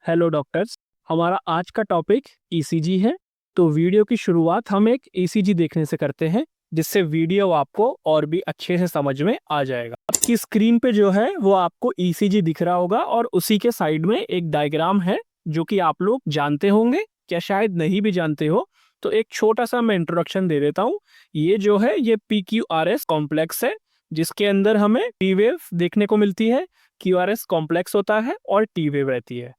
Hello doctors. हमारा आज का टॉपिक ईसीजी है। तो वीडियो की शुरुआत हम एक ईसीजी देखने से करते हैं, जिससे वीडियो आपको और भी अच्छे से समझ में आ जाएगा। आपकी स्क्रीन पे जो है वो आपको ईसीजी दिख रहा होगा और उसी के साइड में एक डायग्राम है जो कि आप लोग जानते होंगे या शायद नहीं भी जानते हो। तो एक छोटा सा मैं इंट्रोडक्शन दे देता हूँ। ये जो है ये PQRS कॉम्प्लेक्स है, जिसके अंदर हमें टी वेव देखने को मिलती है। QRS कॉम्प्लेक्स होता है और टी वेव रहती है।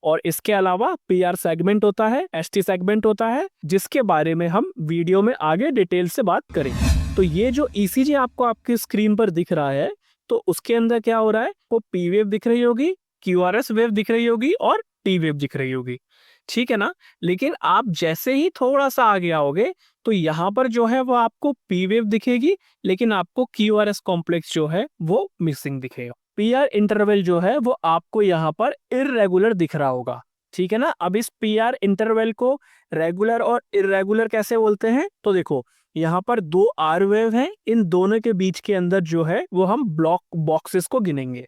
और इसके अलावा PR सेगमेंट होता है, ST सेगमेंट होता है, जिसके बारे में हम वीडियो में आगे डिटेल से बात करेंगे। तो ये जो ECG आपको आपकी स्क्रीन पर दिख रहा है, तो उसके अंदर क्या हो रहा है, वो P वेव दिख रही होगी, QRS वेव दिख रही होगी और T वेव दिख रही होगी। ठीक है ना। लेकिन आप जैसे ही थोड़ा सा आगे आओगे तो यहाँ पर जो है वो आपको P वेव दिखेगी, लेकिन आपको QRS कॉम्प्लेक्स जो है वो मिसिंग दिखेगा। PR इंटरवल जो है वो आपको यहाँ पर इररेगुलर दिख रहा होगा। ठीक है ना। अब इस PR इंटरवल को रेगुलर और इररेगुलर कैसे बोलते हैं, तो देखो यहाँ पर दो R वेव हैं, इन दोनों के बीच के अंदर जो है वो हम बॉक्सेस को गिनेंगे।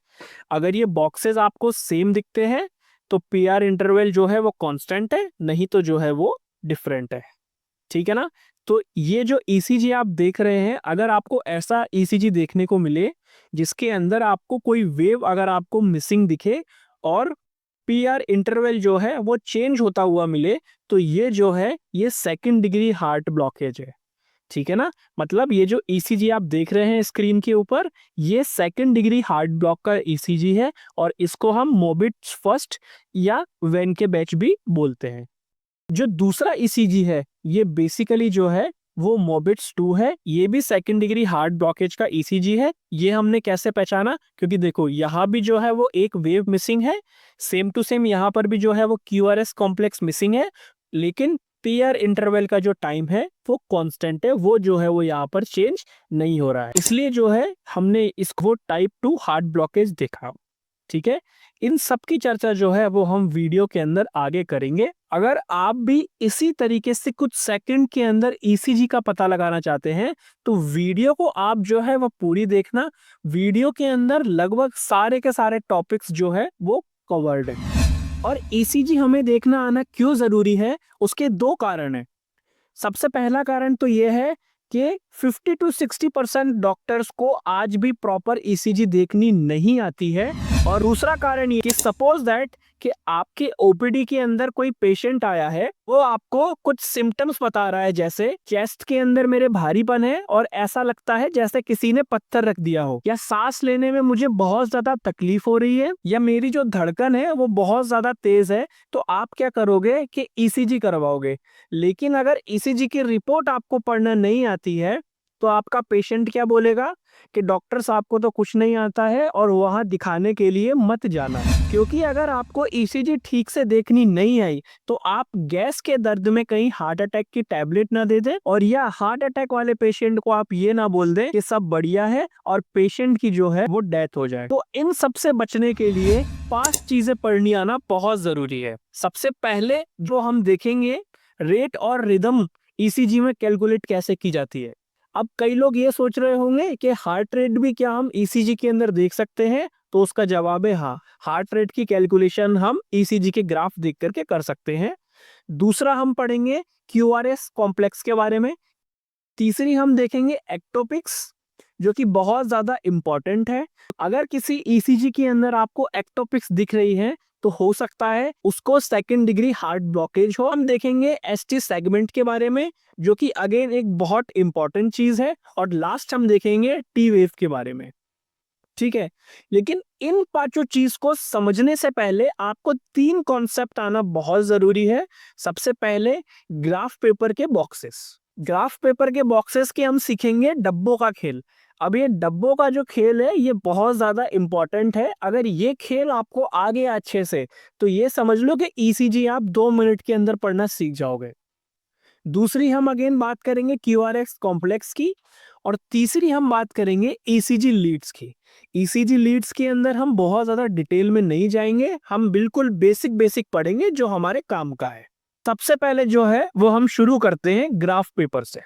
अगर ये बॉक्सेस आपको सेम दिखते हैं तो PR इंटरवल जो है वो कांस्टेंट है, नहीं तो जो है वो डिफरेंट है। ठीक है ना। तो ये जो ECG आप देख रहे हैं, अगर आपको ऐसा ECG देखने को मिले जिसके अंदर आपको कोई वेव अगर आपको मिसिंग दिखे और PR इंटरवल जो है वो चेंज होता हुआ मिले, तो ये जो है ये सेकंड डिग्री हार्ट ब्लॉकेज है। ठीक है ना। मतलब ये जो ECG आप देख रहे हैं स्क्रीन के ऊपर, ये सेकंड डिग्री हार्ट ब्लॉक का ECG है और इसको हम मोबिट्स फर्स्ट या वेन के बैच भी बोलते हैं। जो दूसरा ECG है ये बेसिकली जो है वो मोबिट्स 2 है। ये भी सेकंड डिग्री हार्ट ब्लॉकेज का ECG है। ये हमने कैसे पहचाना, क्योंकि देखो यहाँ भी जो है वो एक वेव मिसिंग है, सेम टू सेम यहाँ पर भी जो है वो QRS कॉम्प्लेक्स मिसिंग है, लेकिन PR इंटरवल का जो टाइम है वो कांस्टेंट है, वो जो है वो यहाँ पर चेंज नहीं हो रहा है। इसलिए जो है हमने इसको टाइप 2 हार्ट ब्लॉकेज देखा। ठीक है। इन सब की चर्चा जो है वो हम वीडियो के अंदर आगे करेंगे। अगर आप भी इसी तरीके से कुछ सेकंड के अंदर ECG का पता लगाना चाहते हैं तो वीडियो को आप जो है वो पूरी देखना। वीडियो के अंदर लगभग सारे के सारे टॉपिक्स जो है वो कवर्ड है। और ECG हमें देखना आना क्यों जरूरी है, उसके दो कारण हैं। सबसे पहला कारण तो ये है कि 50 to 60% डॉक्टर्स को आज भी प्रॉपर ECG देखनी नहीं आती है। और दूसरा कारण ये कि सपोज दैट कि आपके OPD के अंदर कोई पेशेंट आया है, वो आपको कुछ सिम्टम्स बता रहा है, जैसे चेस्ट के अंदर मेरे भारीपन है और ऐसा लगता है जैसे किसी ने पत्थर रख दिया हो, या सांस लेने में मुझे बहुत ज्यादा तकलीफ हो रही है, या मेरी जो धड़कन है वो बहुत ज्यादा तेज है। तो आप क्या करोगे कि ECG करवाओगे। लेकिन अगर ECG की रिपोर्ट आपको पढ़ना नहीं आती है तो आपका पेशेंट क्या बोलेगा कि डॉक्टर साहब को तो कुछ नहीं आता है और वहां दिखाने के लिए मत जाना। क्योंकि अगर आपको ECG ठीक से देखनी नहीं आई तो आप गैस के दर्द में कहीं हार्ट अटैक की टैबलेट ना दे दें, और या हार्ट अटैक वाले पेशेंट को आप ये ना बोल दें कि सब बढ़िया है और पेशेंट की जो है वो डेथ हो जाए। तो इन सब से बचने के लिए 5 चीजें पढ़नी आना बहुत जरूरी है। सबसे पहले जो हम देखेंगे, रेट और रिदम ECG में कैलकुलेट कैसे की जाती है। अब कई लोग ये सोच रहे होंगे कि हार्ट रेट भी क्या हम ECG के अंदर देख सकते हैं, तो उसका जवाब है हाँ। हार्ट रेट की कैलकुलेशन हम ECG के ग्राफ देख करके कर सकते हैं। दूसरा हम पढ़ेंगे QRS कॉम्प्लेक्स के बारे में। तीसरी हम देखेंगे एक्टोपिक्स, जो कि बहुत ज्यादा इंपॉर्टेंट है। अगर किसी ECG के अंदर आपको एक्टोपिक्स दिख रही है तो हो सकता है उसको सेकंड डिग्री हार्ट ब्लॉकेज हो। हम देखेंगे ST सेगमेंट के बारे में, जो कि अगेन एक बहुत इंपॉर्टेंट चीज है। और लास्ट हम देखेंगे T वेव के बारे में। ठीक है। लेकिन इन पांचों चीज को समझने से पहले आपको 3 कॉन्सेप्ट आना बहुत जरूरी है। सबसे पहले ग्राफ पेपर के बॉक्सेस। ग्राफ पेपर के बॉक्सेस के हम सीखेंगे डब्बों का खेल। अब ये डब्बों का जो खेल है ये बहुत ज्यादा इंपॉर्टेंट है। अगर ये खेल आपको आ गया अच्छे से तो ये समझ लो कि ECG आप 2 मिनट के अंदर पढ़ना सीख जाओगे। दूसरी हम अगेन बात करेंगे QRS कॉम्प्लेक्स की। और तीसरी हम बात करेंगे ECG लीड्स की। ECG लीड्स के अंदर हम बहुत ज्यादा डिटेल में नहीं जाएंगे, हम बिल्कुल बेसिक बेसिक पढ़ेंगे जो हमारे काम का है। सबसे पहले जो है वो हम शुरू करते हैं ग्राफ पेपर से।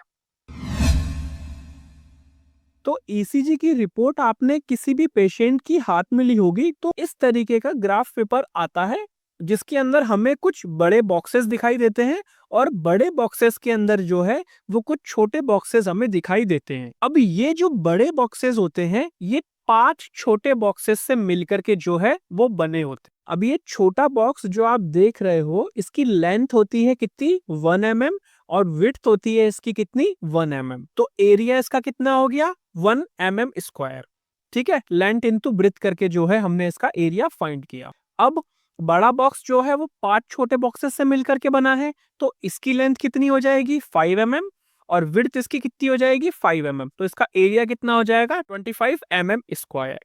तो ECG की रिपोर्ट आपने किसी भी पेशेंट की हाथ में ली होगी, तो इस तरीके का ग्राफ पेपर आता है। जिसके अंदर हमें कुछ बड़े बॉक्सेस दिखाई देते हैं और बड़े बॉक्सेस के अंदर जो है वो कुछ छोटे बॉक्सेस हमें दिखाई देते हैं। अब ये जो बड़े बॉक्सेस होते हैं ये 5 छोटे बॉक्सेस से मिलकर के जो है वो बने होते हैं। अब ये छोटा बॉक्स जो आप देख रहे हो इसकी लेंथ होती है कितनी 1 mm और विड्थ होती है इसकी कितनी 1 mm। तो एरिया इसका कितना हो गया 1 mm स्क्वायर। ठीक है, लेंथ इंटू ब्रेथ करके जो है हमने इसका एरिया फाइंड किया। अब बड़ा बॉक्स जो है वो 5 छोटे बॉक्सेस से मिलकर के बना है, तो इसकी लेंथ कितनी हो जाएगी 5 mm और विड्थ इसकी कितनी हो जाएगी 5 mm। तो इसका एरिया कितना हो जाएगा 25 mm स्क्वायर।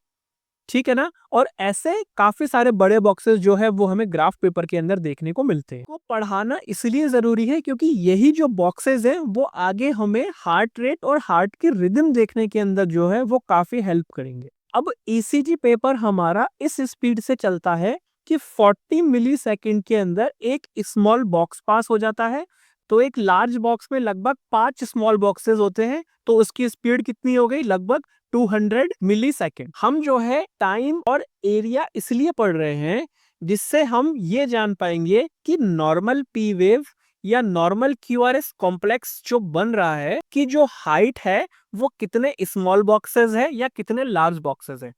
ठीक है ना। और ऐसे काफी सारे बड़े बॉक्सेस जो है वो हमें ग्राफ पेपर के अंदर देखने को मिलते हैं। वो पढ़ाना इसलिए जरूरी है क्योंकि यही जो बॉक्सेस हैं वो आगे हमें हार्ट रेट और हार्ट की रिदम देखने के अंदर जो है वो काफी हेल्प करेंगे। अब ईसीजी पेपर हमारा इस स्पीड से चलता है कि 40 मिली सेकेंड के अंदर एक स्मॉल बॉक्स पास हो जाता है। तो एक लार्ज बॉक्स में लगभग 5 स्मॉल बॉक्सेस होते हैं, तो उसकी स्पीड कितनी हो गई लगभग 200 मिली सेकेंड। हम जो है टाइम और एरिया इसलिए पढ़ रहे हैं जिससे हम ये जान पाएंगे कि नॉर्मल पी वेव या नॉर्मल क्यूआरएस कॉम्प्लेक्स जो बन रहा है कि जो हाइट है वो कितने स्मॉल बॉक्सेस है या कितने लार्ज बॉक्सेस है।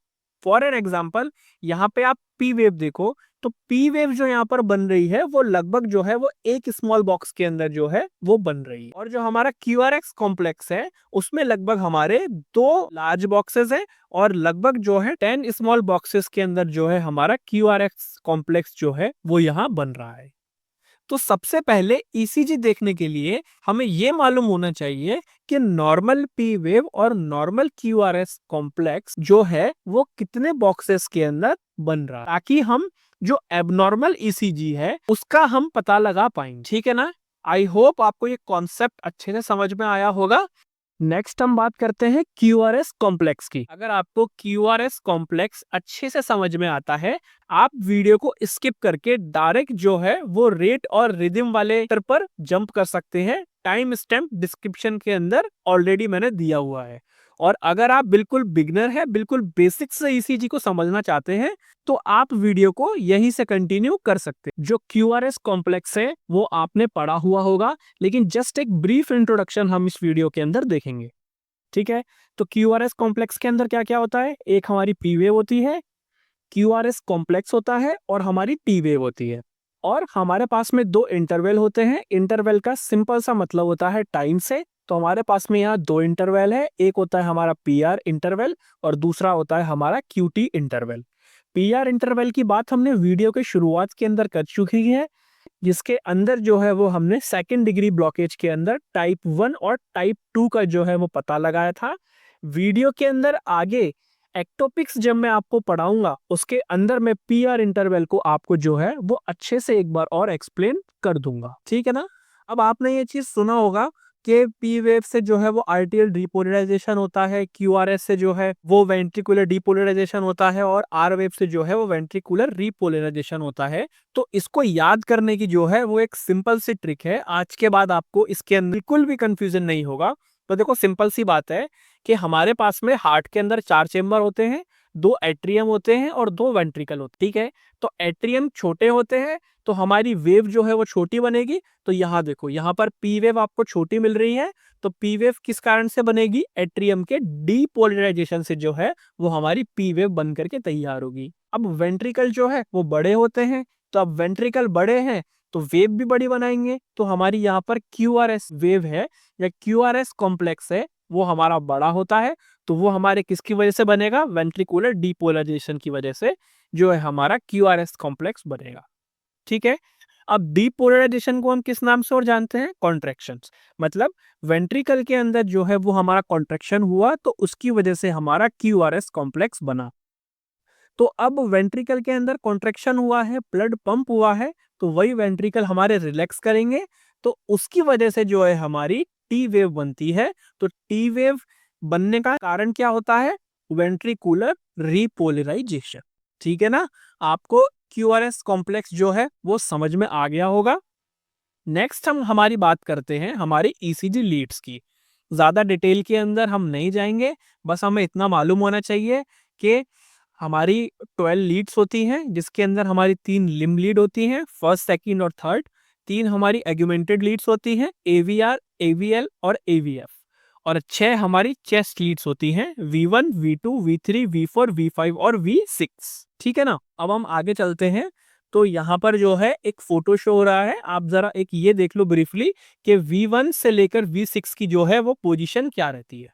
फॉर एन एग्जाम्पल यहाँ पे आप पी वेव देखो, तो पी वेव जो यहाँ पर बन रही है वो लगभग जो है वो एक स्मॉल बॉक्स के अंदर जो है वो बन रही है। और जो हमारा क्यूआरएक्स कॉम्प्लेक्स है उसमें लगभग हमारे 2 लार्ज बॉक्सेस हैं और लगभग जो है 10 स्मॉल बॉक्सेस के अंदर जो है हमारा क्यूआरएक्स कॉम्प्लेक्स जो है वो यहाँ बन रहा है। तो सबसे पहले ईसीजी देखने के लिए हमें यह मालूम होना चाहिए कि नॉर्मल पी वेव और नॉर्मल क्यूआरएस कॉम्प्लेक्स जो है वो कितने बॉक्सेस के अंदर बन रहा है, ताकि हम जो एबनॉर्मल ईसीजी है उसका हम पता लगा पाएंगे। ठीक है ना। आई होप आपको ये कॉन्सेप्ट अच्छे से समझ में आया होगा। नेक्स्ट हम बात करते हैं क्यूआरएस कॉम्प्लेक्स की। अगर आपको क्यूआरएस कॉम्प्लेक्स अच्छे से समझ में आता है आप वीडियो को स्किप करके डायरेक्ट जो है वो रेट और रिदम वाले पर जंप कर सकते हैं। टाइम स्टैम्प डिस्क्रिप्शन के अंदर ऑलरेडी मैंने दिया हुआ है। और अगर आप बिल्कुल बिगनर है, बिल्कुल बेसिक से ईसीजी को समझना चाहते हैं तो आप वीडियो को यहीं से कंटिन्यू कर सकते हैं। जो क्यूआरएस कॉम्प्लेक्स है वो आपने पढ़ा हुआ होगा, लेकिन जस्ट एक ब्रीफ इंट्रोडक्शन हम इस वीडियो के अंदर देखेंगे। ठीक है, तो क्यूआरएस कॉम्प्लेक्स के अंदर क्या क्या होता है, एक हमारी पी वेव होती है, क्यूआरएस कॉम्प्लेक्स होता है और हमारी टी वेव होती है। और हमारे पास में 2 इंटरवल होते हैं। इंटरवल का सिंपल सा मतलब होता है टाइम से। तो हमारे पास में यहाँ 2 इंटरवल है, एक होता है हमारा पीआर इंटरवल और दूसरा होता है हमारा क्यूटी इंटरवल। पीआर इंटरवल की बात हमने वीडियो के शुरुआत के अंदर कर चुकी है, जिसके अंदर जो है वो हमने सेकंड डिग्री ब्लॉकेज के अंदर टाइप 1 और टाइप 2 का जो है वो पता लगाया था। वीडियो के अंदर आगे एक्टोपिक्स जब मैं आपको पढ़ाऊंगा उसके अंदर मैं पीआर इंटरवल को आपको जो है वो अच्छे से एक बार और एक्सप्लेन कर दूंगा। ठीक है ना। अब आपने ये चीज सुना होगा कि पी वेव से जो है वो आर्टियल डीपोलराइजेशन होता है, क्यूआरएस से जो है वो वेंट्रिकुलर डीपोलराइजेशन होता है और आर वेव से जो है वो वेंट्रिकुलर रीपोलराइजेशन होता है। तो इसको याद करने की जो है वो एक सिंपल सी ट्रिक है। आज के बाद आपको इसके अंदर बिल्कुल भी कंफ्यूजन नहीं होगा। तो देखो सिंपल सी बात है कि हमारे पास में हार्ट के अंदर 4 चेंबर होते हैं, 2 एट्रियम होते हैं और 2 वेंट्रिकल होते हैं। ठीक है, तो एट्रियम छोटे होते हैं तो हमारी वेव जो है वो छोटी बनेगी। तो यहाँ देखो यहाँ पर पी वेव आपको छोटी मिल रही है, तो पी वेव किस कारण से बनेगी, एट्रियम के डीपोलराइजेशन से जो है वो हमारी पी वेव बन करके तैयार होगी। अब वेंट्रिकल जो है वो बड़े होते हैं, तो अब वेंट्रिकल बड़े हैं तो वेव भी बड़ी बनाएंगे। तो हमारी यहाँ पर क्यूआरएस वेव है या क्यूआरएस कॉम्प्लेक्स है वो हमारा बड़ा होता है, तो वो हमारे किसकी वजह से बनेगा, वेंट्रिकुलर डीपोलराइजेशन की वजह से जो है हमारा क्यूआरएस कॉम्प्लेक्स बनेगा। ठीक है। अब डीपोलराइजेशन को हम किस नाम से और जानते हैं, कॉन्ट्रैक्शंस। मतलब वेंट्रिकल के अंदर जो है वो हमारा कॉन्ट्रैक्शन हुआ तो उसकी वजह से हमारा क्यूआरएस कॉम्प्लेक्स बना। तो अब वेंट्रिकल के अंदर कॉन्ट्रैक्शन हुआ है, ब्लड पंप हुआ है, तो वही वेंट्रिकल हमारे रिलैक्स करेंगे तो उसकी वजह से जो है हमारी टी वेव बनती है। तो टी वेव बनने का कारण क्या होता है, वेंट्रिकुलर रीपोलराइजेशन। ठीक है ना। आपको क्यूआरएस कॉम्प्लेक्स जो है वो समझ में आ गया होगा। नेक्स्ट हम हमारी बात करते हैं हमारी ईसीजी लीड्स की। ज्यादा डिटेल के अंदर हम नहीं जाएंगे, बस हमें इतना मालूम होना चाहिए कि हमारी 12 लीड्स होती हैं, जिसके अंदर हमारी 3 लिम्ब लीड होती हैं, फर्स्ट, सेकंड और थर्ड। 3 हमारी एग्यूमेंटेड लीड्स होती हैं, एवीआर, एवीएल और एवीएफ। और 6 हमारी चेस्ट लीड्स होती हैं, V1, V2, V3, V4, V5 और V6। ठीक है ना। अब हम आगे चलते हैं। तो यहाँ पर जो है एक फोटो शो हो रहा है, आप जरा एक ये देख लो ब्रीफली कि V1 से लेकर V6 की जो है वो पोजीशन क्या रहती है।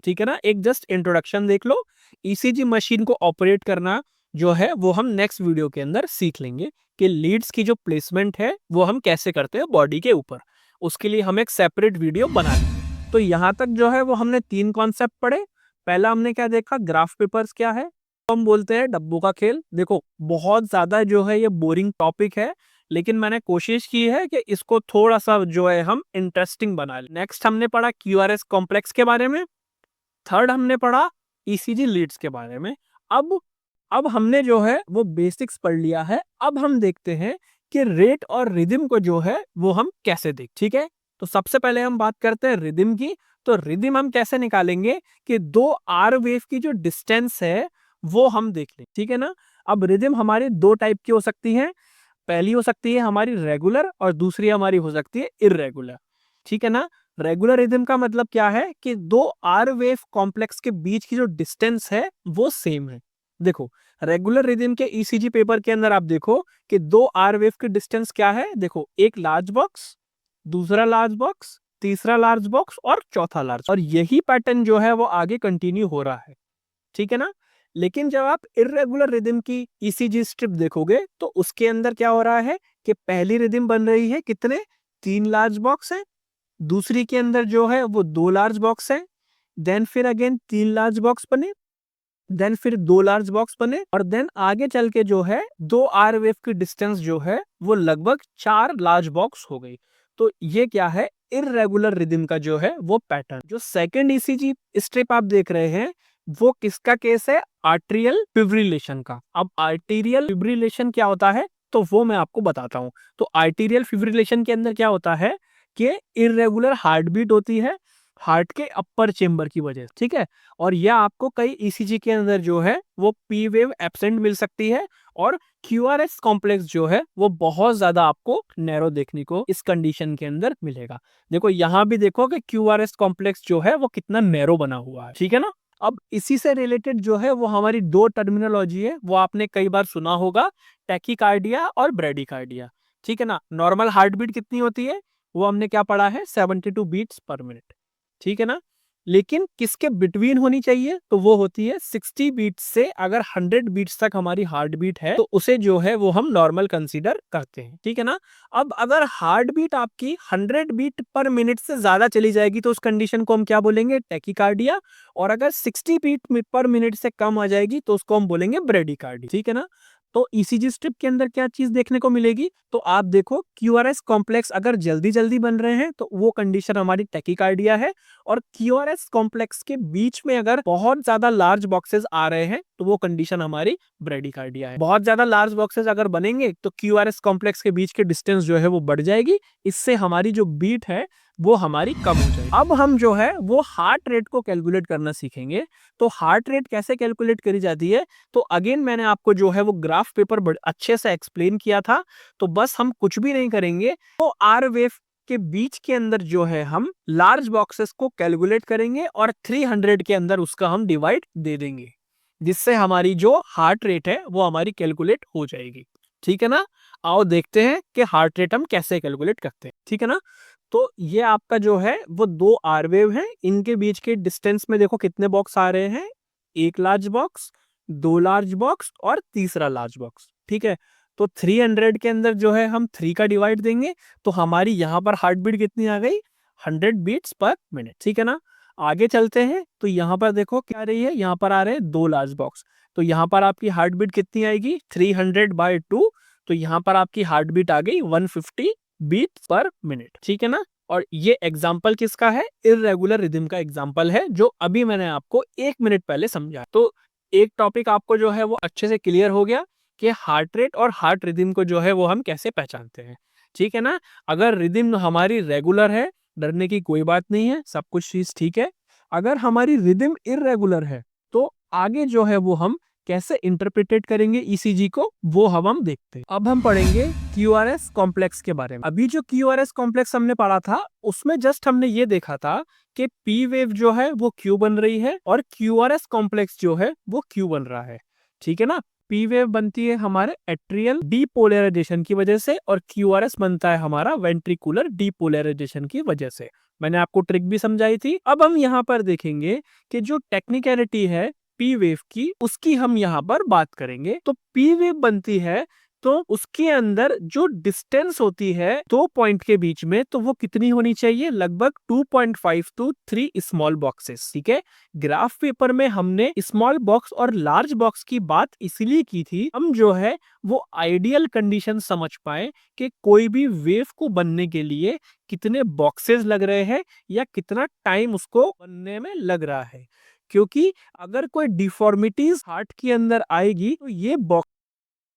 ठीक है ना, एक जस्ट इंट्रोडक्शन देख लो। ईसीजी मशीन को ऑपरेट करना जो है वो हम नेक्स्ट वीडियो के अंदर सीख लेंगे कि लीड्स की जो प्लेसमेंट है वो हम कैसे करते हैं बॉडी के ऊपर। उसके लिए हम एक सेपरेट वीडियो बना लेंगे। तो यहाँ तक जो है वो हमने 3 कॉन्सेप्ट पढ़े। पहला हमने क्या देखा, ग्राफ पेपर्स क्या है, हम बोलते हैं डब्बों का खेल। देखो बहुत ज्यादा जो है ये बोरिंग टॉपिक है, लेकिन मैंने कोशिश की है कि इसको थोड़ा सा जो है हम इंटरेस्टिंग बना लें। नेक्स्ट हमने पढ़ा क्यूआरएस कॉम्प्लेक्स के बारे में। थर्ड हमने पढ़ा ईसीजी लीड्स के बारे में। अब हमने जो है वो बेसिक्स पढ़ लिया है। अब हम देखते हैं कि रेट और रिदम को जो है वो हम कैसे देख। ठीक है, तो सबसे पहले हम बात करते हैं रिदम की। तो रिदम हम कैसे निकालेंगे कि 2 आर वेव की जो डिस्टेंस है वो हम देख लें। ठीक है ना। अब रिदम हमारी 2 टाइप की हो सकती है। पहली हो सकती है हमारी रेगुलर और दूसरी हमारी हो सकती है इररेगुलर। ठीक है ना। रेगुलर रिदम का मतलब क्या है कि 2 आर वेव कॉम्प्लेक्स के बीच की जो डिस्टेंस है वो सेम है। देखो रेगुलर रिदम के ईसीजी पेपर के अंदर आप देखो कि 2 आर वेव की डिस्टेंस क्या है। देखो एक लार्ज बॉक्स, दूसरा लार्ज बॉक्स, तीसरा लार्ज बॉक्स और चौथा लार्ज, और यही पैटर्न जो है वो आगे कंटिन्यू हो रहा है। ठीक है ना। लेकिन जब आप इर्रेगुलर रिदम की ईसीजी स्ट्रिप देखोगे तो उसके अंदर क्या हो रहा है कि पहली रिदम बन रही है कितने, 3 लार्ज बॉक्स है, दूसरी के अंदर जो है वो 2 लार्ज बॉक्स है, देन फिर अगेन 3 लार्ज बॉक्स बने, देन फिर 2 लार्ज बॉक्स बने, और देन आगे चल के जो है 2 आर वेव की डिस्टेंस जो है वो लगभग 4 लार्ज बॉक्स हो गई। तो ये क्या है, इररेगुलर रिदम का जो है वो पैटर्न। जो सेकंड ईसीजी स्ट्रिप आप देख रहे हैं वो किसका केस है, आर्टेरियल फिब्रिलेशन का। अब आर्टेरियल फिब्रिलेशन क्या होता है तो वो मैं आपको बताता हूं। तो आर्टेरियल फिब्रिलेशन के अंदर क्या होता है कि इररेगुलर हार्ट बीट होती है हार्ट के अपर चेंबर की वजह से। ठीक है, और यह आपको कई ईसीजी के अंदर जो है वो पी वेव एब्सेंट मिल सकती है, और क्यूआरएस कॉम्प्लेक्स जो है वो बहुत ज्यादा आपको नैरो देखने को इस कंडीशन के अंदर मिलेगा। देखो यहाँ भी देखो कि क्यूआरएस कॉम्प्लेक्स जो है वो कितना नैरो बना हुआ है। ठीक है ना। अब इसी से रिलेटेड जो है वो हमारी 2 टर्मिनोलॉजी है, वो आपने कई बार सुना होगा, टैकीकार्डिया और ब्रेडिकार्डिया। ठीक है ना। नॉर्मल हार्ट बीट कितनी होती है वो हमने क्या पढ़ा है, 72 बीट्स पर मिनट। ठीक है ना। लेकिन किसके बिटवीन होनी चाहिए तो वो होती है 60 बीट्स से। अगर 100 बीट्स तक हमारी हार्ट बीट है तो उसे जो है वो हम नॉर्मल कंसीडर करते हैं। ठीक है ना। अब अगर हार्ट बीट आपकी 100 बीट पर मिनट से ज्यादा चली जाएगी तो उस कंडीशन को हम क्या बोलेंगे, टैकीकार्डिया। और अगर 60 बीट पर मिनट से कम आ जाएगी तो उसको हम बोलेंगे ब्रेडिकार्डिया। ठीक है ना। तो ईसीजी स्ट्रिप के अंदर क्या चीज देखने को मिलेगी, तो आप देखो क्यूआरएस कॉम्प्लेक्स अगर जल्दी जल्दी बन रहे हैं तो वो कंडीशन हमारी टैकीकार्डिया है, और क्यूआरएस कॉम्प्लेक्स के बीच में अगर बहुत ज्यादा लार्ज बॉक्सेस आ रहे हैं तो वो कंडीशन हमारी ब्रेडिकार्डिया है। बहुत ज्यादा लार्ज बॉक्सेस अगर बनेंगे तो क्यूआरएस कॉम्प्लेक्स के बीच के डिस्टेंस जो है वो बढ़ जाएगी, इससे हमारी जो बीट है वो हमारी कम हो जाएगी। अब हम जो है वो हार्ट रेट को कैलकुलेट करना सीखेंगे। तो हार्ट रेट कैसे कैलकुलेट करी जाती है, तो अगेन मैंने आपको जो है वो ग्राफ पेपर अच्छे से एक्सप्लेन किया था। तो बस हम कुछ भी नहीं करेंगे, तो आर वेव के बीच के अंदर जो है हम लार्ज बॉक्सेस को कैलकुलेट करेंगे और 300 के अंदर उसका हम डिवाइड दे देंगे, जिससे हमारी जो हार्ट रेट है वो हमारी कैलकुलेट हो जाएगी। ठीक है ना। आओ देखते हैं कि हार्ट रेट हम कैसे कैलकुलेट करते हैं। ठीक है ना। तो ये आपका जो है वो 2 आर वेव है, इनके बीच के डिस्टेंस में देखो कितने बॉक्स आ रहे हैं, 1 लार्ज बॉक्स, 2 लार्ज बॉक्स और तीसरा लार्ज बॉक्स। ठीक है। तो 300 के अंदर जो है हम 3 का डिवाइड देंगे तो हमारी यहाँ पर हार्ट बीट कितनी आ गई, 100 बीट्स पर मिनट। ठीक है ना। आगे चलते हैं तो यहाँ पर देखो क्या आ रही है, यहाँ पर आ रहे हैं 2 लार्ज बॉक्स। तो यहाँ पर आपकी हार्ट बीट कितनी आएगी, 300/2। तो यहाँ पर आपकी हार्ट बीट आ गई 150 बीट पर मिनट। ठीक है ना। और ये एग्जाम्पल किसका है, इररेगुलर रिदम का एग्जाम्पल है, जो अभी मैंने आपको 1 मिनट पहले समझा। तो एक टॉपिक आपको जो है वो अच्छे से क्लियर हो गया कि हार्ट रेट और हार्ट रिदम को जो है वो हम कैसे पहचानते हैं। ठीक है ना। अगर रिदम हमारी रेगुलर है, डरने की कोई बात नहीं है, सब कुछ चीज ठीक है। अगर हमारी रिदम इररेगुलर है तो आगे जो है वो हम कैसे इंटरप्रिटेट करेंगे ईसीजी को, वो हम देखते हैं। अब हम पढ़ेंगे क्यूआरएस कॉम्प्लेक्स के बारे में। अभी जो क्यूआरएस कॉम्प्लेक्स हमने पढ़ा था उसमें जस्ट हमने ये देखा था कि पी वेव जो है वो क्यों बन रही है और क्यूआरएस कॉम्प्लेक्स जो है वो क्यों बन रहा है। ठीक है ना। पी वेव बनती है हमारे एट्रियल डीपोलराइजेशन की वजह से और क्यूआरएस बनता है हमारा वेंट्रिकुलर डीपोलराइजेशन की वजह से। मैंने आपको ट्रिक भी समझाई थी। अब हम यहाँ पर देखेंगे कि जो टेक्निकलिटी है पी वेव की, उसकी हम यहाँ पर बात करेंगे। तो पी वेव बनती है तो उसके अंदर जो डिस्टेंस होती है दो पॉइंट के बीच में, तो वो कितनी होनी चाहिए, लगभग 2.5 to 3 स्मॉल बॉक्सेस। ठीक है। ग्राफ पेपर में हमने स्मॉल बॉक्स और लार्ज बॉक्स की बात इसलिए की थी, हम जो है वो आइडियल कंडीशन समझ पाए कि कोई भी वेव को बनने के लिए कितने बॉक्सेस लग रहे हैं या कितना टाइम उसको बनने में लग रहा है। क्योंकि अगर कोई डिफॉर्मिटीज हार्ट के अंदर आएगी तो ये बॉक्स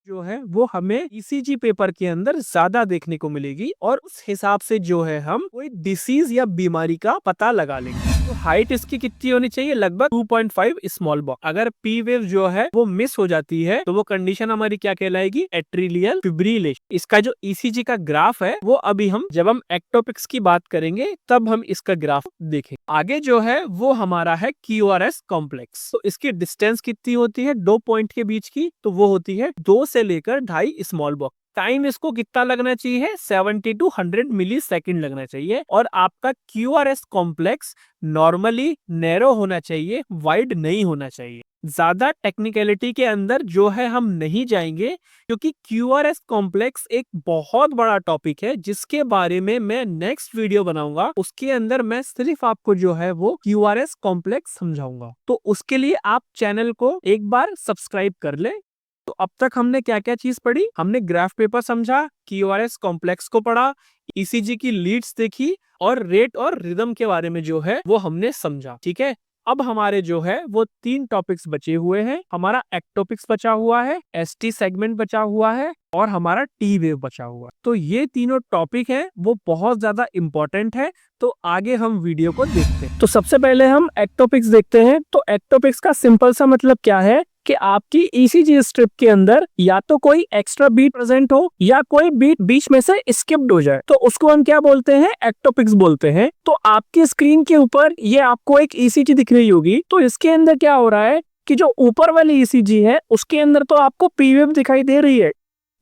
जो है वो हमें ईसीजी पेपर के अंदर ज्यादा देखने को मिलेगी और उस हिसाब से जो है हम कोई डिसीज या बीमारी का पता लगा लेंगे। तो हाइट इसकी कितनी होनी चाहिए, लगभग 2.5 स्मॉल बॉक्स। अगर पी वेव जो है वो मिस हो जाती है तो वो कंडीशन हमारी क्या कहलाएगी, एट्रियल फिब्रिलेशन। इसका जो ईसीजी का ग्राफ है वो अभी हम जब हम एक्टोपिक्स की बात करेंगे तब हम इसका ग्राफ देखें। आगे जो है वो हमारा है क्यूआरएस कॉम्प्लेक्स। तो इसकी डिस्टेंस कितनी होती है दो पॉइंट के बीच की, तो वो होती है 2 से लेकर 2.5 स्मॉल बॉक्स। टाइम इसको कितना लगना चाहिए, 70 to 100 मिली सेकेंड लगना चाहिए। और आपका क्यूआरएस कॉम्प्लेक्स नॉर्मली नैरो होना चाहिए, वाइड नहीं होना चाहिए। ज्यादा टेक्निकलिटी के अंदर जो है हम नहीं जाएंगे क्योंकि क्यूआरएस कॉम्प्लेक्स एक बहुत बड़ा टॉपिक है जिसके बारे में मैं नेक्स्ट वीडियो बनाऊंगा। उसके अंदर मैं सिर्फ आपको जो है वो क्यूआरएस कॉम्प्लेक्स समझाऊंगा। तो उसके लिए आप चैनल को एक बार सब्सक्राइब कर ले। तो अब तक हमने क्या क्या चीज पढ़ी, हमने ग्राफ पेपर समझा, क्यूआरएस कॉम्प्लेक्स को पढ़ा, ईसीजी की लीड्स देखी और रेट और रिदम के बारे में जो है वो हमने समझा। ठीक है। अब हमारे जो है वो 3 टॉपिक्स बचे हुए हैं। हमारा एक्टोपिक्स बचा हुआ है, एसटी सेगमेंट बचा हुआ है और हमारा टी वेव बचा हुआ है। तो ये तीनों टॉपिक हैं वो बहुत ज्यादा इंपॉर्टेंट है। तो आगे हम वीडियो को देखते हैं। तो सबसे पहले हम एक्टोपिक्स देखते हैं। तो एक्टोपिक्स का सिंपल सा मतलब क्या है कि आपकी ईसीजी स्ट्रिप के अंदर या तो कोई एक्स्ट्रा बीट प्रेजेंट हो या कोई बीट बीच में से स्किप्ड हो जाए, तो उसको हम क्या बोलते हैं, एक्टोपिक्स बोलते हैं। तो आपकी स्क्रीन के ऊपर ये आपको एक ईसीजी दिख रही होगी। तो इसके अंदर क्या हो रहा है कि जो ऊपर वाली ईसीजी है उसके अंदर तो आपको पी वेव दिखाई दे रही है,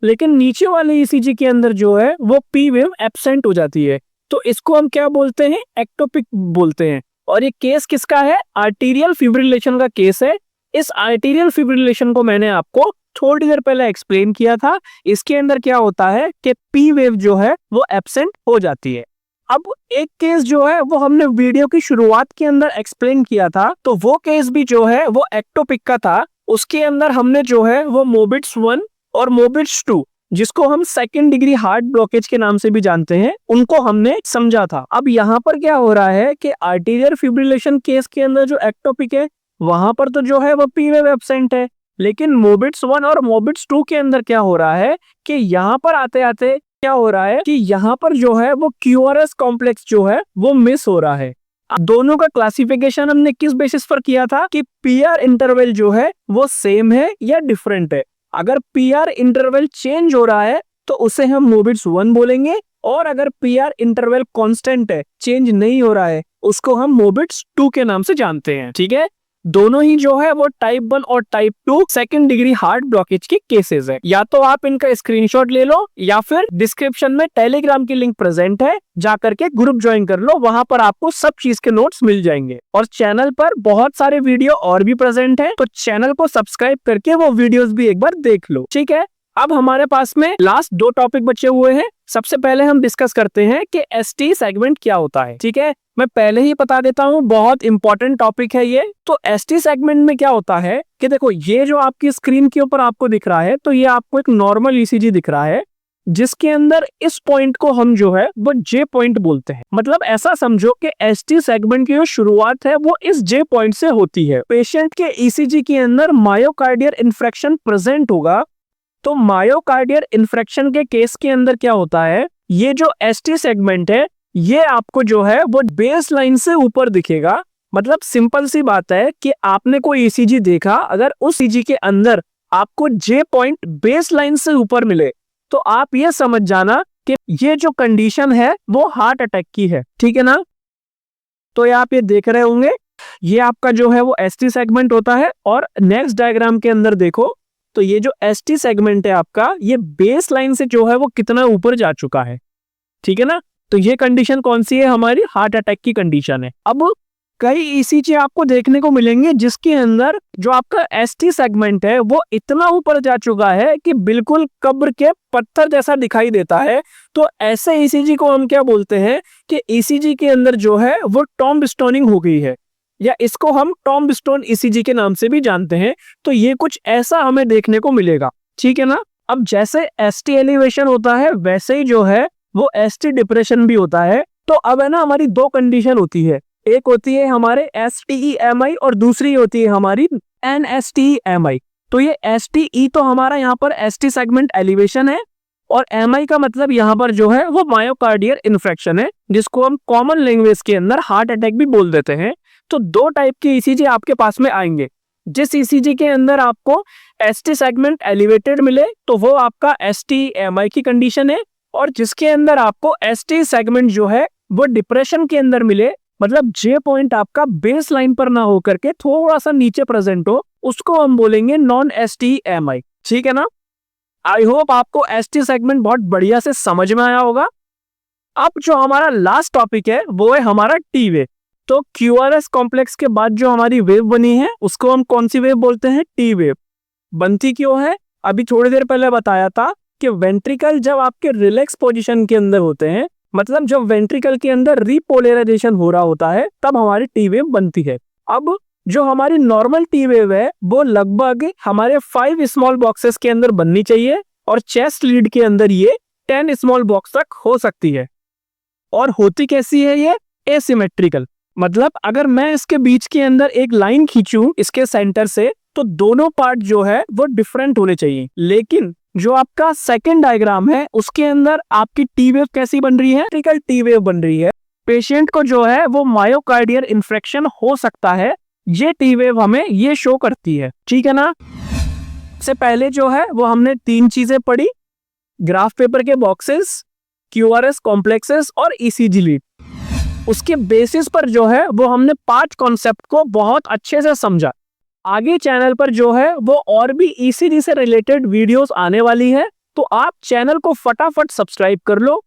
लेकिन नीचे वाले ईसीजी के अंदर जो है वो पी वेव एब्सेंट हो जाती है। तो इसको हम क्या बोलते हैं, एक्टोपिक बोलते हैं। और ये केस किसका है, आर्टीरियल फिब्रिलेशन का केस है। इस आर्टीरियल फिब्रिलेशन को मैंने आपको थोड़ी देर पहले एक्सप्लेन किया था। इसके अंदर क्या होता है कि पी वेव जो है वो एब्सेंट हो जाती है। अब एक केस जो है वो हमने वीडियो की शुरुआत के अंदर एक्सप्लेन किया था, तो वो केस भी जो है वो एक्टोपिक का था। उसके अंदर हमने जो है वो मोबिट्स 1 और मोबिट्स 2, जिसको हम सेकंड डिग्री हार्ट ब्लॉकेज के नाम से भी जानते हैं, उनको हमने समझा था। अब यहाँ पर क्या हो रहा है कि आर्टीरियल फिब्रिलेशन केस के अंदर जो एक्टोपिक है वहां पर तो जो है वो पी वेव एब्सेंट है, लेकिन मोबिट्स 1 और मोबिट्स 2 के अंदर क्या हो रहा है कि यहाँ पर आते आते क्या हो रहा है कि यहाँ पर जो है वो क्यूआरएस कॉम्प्लेक्स जो है वो मिस हो रहा है। दोनों का क्लासिफिकेशन हमने किस बेसिस पर किया था कि पीआर इंटरवल जो है वो सेम है या डिफरेंट है। अगर पीआर इंटरवल चेंज हो रहा है तो उसे हम मोबिट्स 1 बोलेंगे, और अगर पीआर इंटरवल कांस्टेंट है, चेंज नहीं हो रहा है, उसको हम मोबिट्स 2 के नाम से जानते हैं। ठीक है। दोनों ही जो है वो टाइप 1 और type 2 second degree heart blockage के केसेस है। या तो आप इनका स्क्रीनशॉट ले लो या फिर डिस्क्रिप्शन में टेलीग्राम की लिंक प्रेजेंट है, जा करके ग्रुप ज्वाइन कर लो, वहां पर आपको सब चीज के नोट्स मिल जाएंगे। और चैनल पर बहुत सारे वीडियो और भी प्रेजेंट है, तो चैनल को सब्सक्राइब करके वो वीडियोस भी एक बार देख लो। ठीक है। अब हमारे पास में लास्ट 2 टॉपिक बचे हुए हैं। सबसे पहले हम डिस्कस करते हैं कि एसटी सेगमेंट क्या होता है। ठीक है। मैं पहले ही बता देता हूं, बहुत इंपॉर्टेंट टॉपिक है ये। तो एसटी सेगमेंट में क्या होता है कि देखो, ये जो आपकी स्क्रीन के ऊपर आपको दिख रहा है, तो ये आपको एक नॉर्मल ईसीजी दिख रहा है, जिसके अंदर इस पॉइंट को हम जो है वो जे पॉइंट बोलते हैं। मतलब ऐसा समझो कि एसटी सेगमेंट की जो शुरुआत है वो इस जे पॉइंट से होती है। पेशेंट के ईसीजी के अंदर मायोकार्डियल इन्फ्रेक्शन प्रेजेंट होगा, तो मायोकार्डियल इन्फ्रेक्शन के केस के अंदर क्या होता है, ये जो एसटी सेगमेंट है ये आपको जो है वो बेस लाइन से ऊपर दिखेगा मतलब सिंपल सी बात है कि आपने कोई ईसीजी देखा, अगर उस ईसीजी के अंदर आपको जे पॉइंट बेस लाइन से ऊपर मिले तो आप ये समझ जाना कि ये जो कंडीशन है वो हार्ट अटैक की है, ठीक है ना। तो ये आप ये देख रहे होंगे, ये आपका जो है वो एसटी सेगमेंट होता है। और नेक्स्ट डायग्राम के अंदर देखो तो ये जो एसटी सेगमेंट है आपका, ये बेस लाइन से जो है वो कितना ऊपर जा चुका है, ठीक है ना। तो ये कंडीशन कौन सी है, हमारी हार्ट अटैक की कंडीशन है। अब कई ईसीजी आपको देखने को मिलेंगे जिसके अंदर जो आपका एसटी सेगमेंट है वो इतना ऊपर जा चुका है कि बिल्कुल कब्र के पत्थर जैसा दिखाई देता है। तो ऐसे ईसीजी को हम क्या बोलते हैं कि ईसीजी के अंदर जो है वो टॉम्ब स्टोनिंग हो गई है, या इसको हम टॉम्ब स्टोन ईसीजी के नाम से भी जानते हैं। तो ये कुछ ऐसा हमें देखने को मिलेगा, ठीक है ना। अब जैसे एसटी एलिवेशन होता है वैसे ही जो है वो एसटी डिप्रेशन भी होता है। तो अब है ना, हमारी दो कंडीशन होती है, एक होती है हमारे STEMI और दूसरी होती है हमारी NSTEMI। तो ये STE तो हमारा यहाँ पर ST सेगमेंट एलिवेशन है, और MI का मतलब यहाँ पर जो है वो मायोकार्डियल इन्फेक्शन है, जिसको हम कॉमन लैंग्वेज के अंदर हार्ट अटैक भी बोल देते हैं। तो दो टाइप के ईसीजी आपके पास में आएंगे। जिस ईसीजी के अंदर आपको ST सेगमेंट एलिवेटेड मिले तो वो आपका STEMI की कंडीशन है, और जिसके अंदर आपको ST सेगमेंट जो है वो डिप्रेशन के अंदर मिले, मतलब जे पॉइंट आपका बेस लाइन पर ना होकर के थोड़ा सा नीचे प्रेजेंट हो, उसको हम बोलेंगे नॉन STEMI, ठीक है ना। आई होप आपको ST सेगमेंट बहुत बढ़िया से समझ में आया होगा। अब जो हमारा लास्ट टॉपिक है वो है हमारा टी वेव। तो QRS कॉम्प्लेक्स के बाद जो हमारी वेव बनी है उसको हम कौन सी वेव बोलते हैं, टी वेव। बनती क्यों है, अभी थोड़ी देर पहले बताया था कि वेंट्रिकल जब आपके रिलैक्स पोजीशन के अंदर होते हैं, मतलब जब वेंट्रिकल के अंदर रिपोलराइजेशन हो रहा होता है, तब हमारी टी वेव बनती है। अब जो हमारी नॉर्मल टी वेव है वो लगभग हमारे 5 स्मॉल बॉक्सेस के अंदर बननी चाहिए, और चेस्ट लीड के अंदर ये 10 स्मॉल बॉक्स तक हो सकती है। और होती कैसी है ये, एसिमेट्रिकल। मतलब अगर मैं इसके बीच के अंदर एक लाइन खींचूं इसके सेंटर से, तो दोनों पार्ट जो है वो डिफरेंट होने चाहिए। लेकिन जो आपका सेकंड डायग्राम है उसके अंदर आपकी टी वेव कैसी बन रही है, ट्रिकल टी वेव बन रही है। पेशेंट को जो है वो मायोकार्डियल इन्फेक्शन हो सकता है, ये टी वेव हमें ये शो करती है, ठीक है ना। से पहले जो है वो हमने 3 चीजें पढ़ी, ग्राफ पेपर के बॉक्सेस, QRS कॉम्प्लेक्सेस और ECG लीड। उसके बेसिस पर जो है वो हमने 5 कॉन्सेप्ट को बहुत अच्छे से समझा। आगे चैनल पर जो है वो और भी ECG से रिलेटेड वीडियोस आने वाली है, तो आप चैनल को फटाफट सब्सक्राइब कर लो